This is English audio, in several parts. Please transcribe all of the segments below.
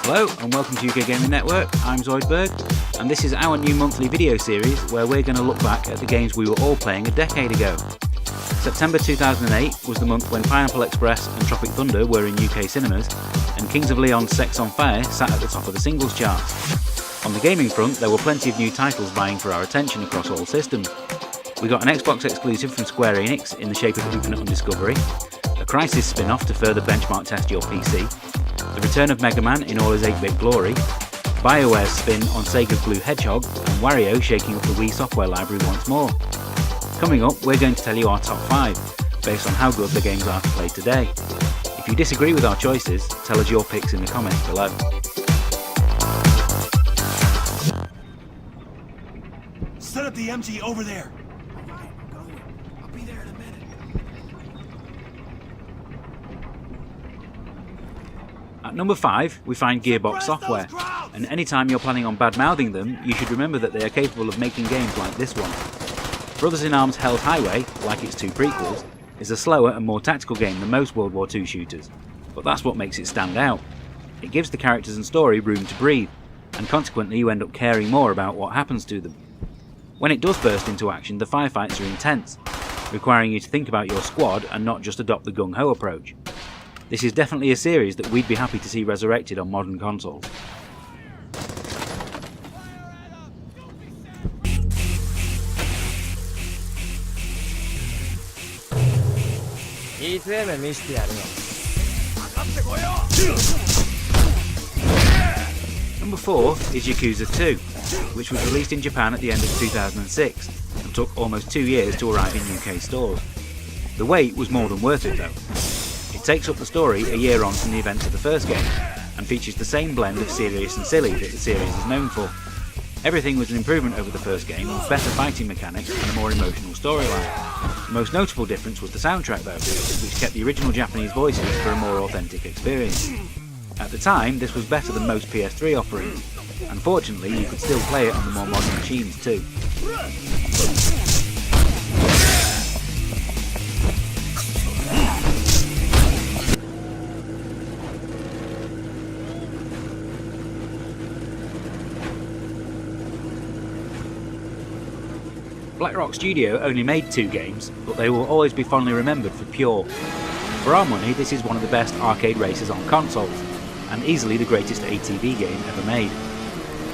Hello and welcome to UKGN Network, I'm Zoidberg, and this is our new monthly video series where we're going to look back at the games we were all playing a decade ago. September 2008 was the month when Pineapple Express and Tropic Thunder were in UK cinemas, and Kings of Leon's Sex on Fire sat at the top of the singles charts. On the gaming front, there were plenty of new titles vying for our attention across all systems. We got an Xbox exclusive from Square Enix in the shape of Infinite Undiscovery, a Crysis spin-off to further benchmark test your PC, the return of Mega Man in all his 8-bit glory, BioWare's spin on Sega's Blue Hedgehog, and Wario shaking up the Wii software library once more. Coming up, we're going to tell you our top 5, based on how good the games are to play today. If you disagree with our choices, tell us your picks in the comments below. Set up the MG over there. Alright, I'm going. I'll be there in a minute. At number 5, we find Gearbox Software, and anytime you're planning on bad-mouthing them, you should remember that they are capable of making games like this one. Brothers in Arms' Hell's Highway, like its two prequels, is a slower and more tactical game than most World War II shooters, but that's what makes it stand out. It gives the characters and story room to breathe, and consequently you end up caring more about what happens to them. When it does burst into action, the firefights are intense, requiring you to think about your squad and not just adopt the gung-ho approach. This is definitely a series that we'd be happy to see resurrected on modern consoles. Number 4 is Yakuza II, which was released in Japan at the end of 2006 and took almost 2 years to arrive in UK stores. The wait was more than worth it though. It takes up the story a year on from the events of the first game and features the same blend of serious and silly that the series is known for. Everything was an improvement over the first game with better fighting mechanics and a more emotional storyline. The most notable difference was the soundtrack though, which kept the original Japanese voices for a more authentic experience. At the time, this was better than most PS3 offerings. Unfortunately, you could still play it on the more modern machines too. BlackRock Studio only made 2 games, but they will always be fondly remembered for Pure. For our money, this is one of the best arcade racers on consoles, and easily the greatest ATV game ever made.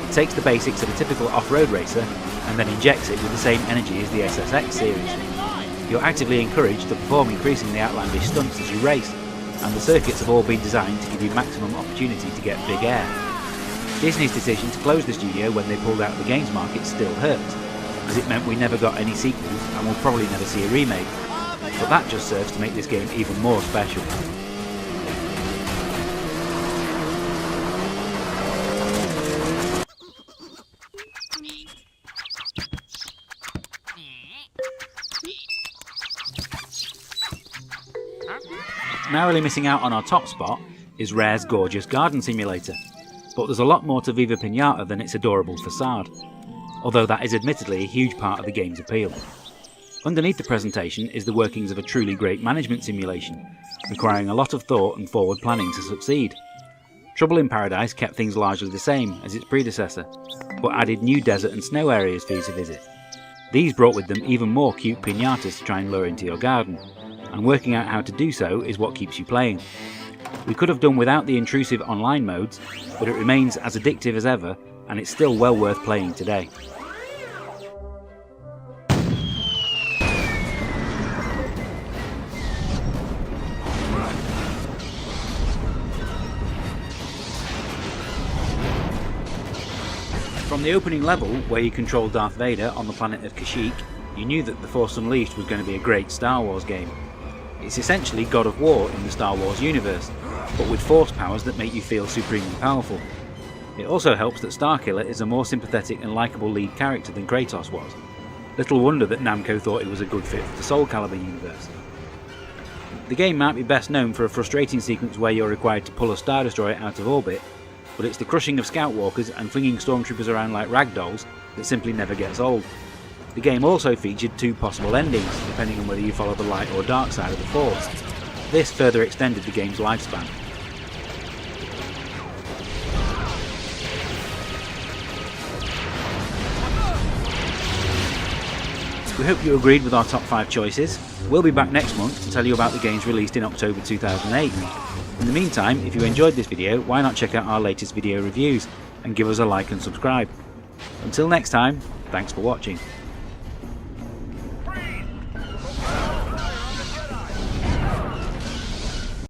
It takes the basics of a typical off-road racer, and then injects it with the same energy as the SSX series. You're actively encouraged to perform increasingly outlandish stunts as you race, and the circuits have all been designed to give you maximum opportunity to get big air. Disney's decision to close the studio when they pulled out of the games market still hurts, as it meant we never got any sequels and will probably never see a remake, but that just serves to make this game even more special. Narrowly missing out on our top spot is Rare's gorgeous garden simulator, but there's a lot more to Viva Pinata than its adorable facade, although that is admittedly a huge part of the game's appeal. Underneath the presentation is the workings of a truly great management simulation, requiring a lot of thought and forward planning to succeed. Trouble in Paradise kept things largely the same as its predecessor, but added new desert and snow areas for you to visit. These brought with them even more cute pinatas to try and lure into your garden, and working out how to do so is what keeps you playing. We could have done without the intrusive online modes, but it remains as addictive as ever, and it's still well worth playing today. From the opening level, where you control Darth Vader on the planet of Kashyyyk, you knew that The Force Unleashed was going to be a great Star Wars game. It's essentially God of War in the Star Wars universe, but with force powers that make you feel supremely powerful. It also helps that Starkiller is a more sympathetic and likeable lead character than Kratos was. Little wonder that Namco thought it was a good fit for the Soul Calibur universe. The game might be best known for a frustrating sequence where you're required to pull a Star Destroyer out of orbit, but it's the crushing of Scout Walkers and flinging stormtroopers around like ragdolls that simply never gets old. The game also featured 2 possible endings, depending on whether you follow the light or dark side of the Force. This further extended the game's lifespan. We hope you agreed with our top 5 choices. We'll be back next month to tell you about the games released in October 2008. In the meantime, if you enjoyed this video, why not check out our latest video reviews and give us a like and subscribe. Until next time, thanks for watching.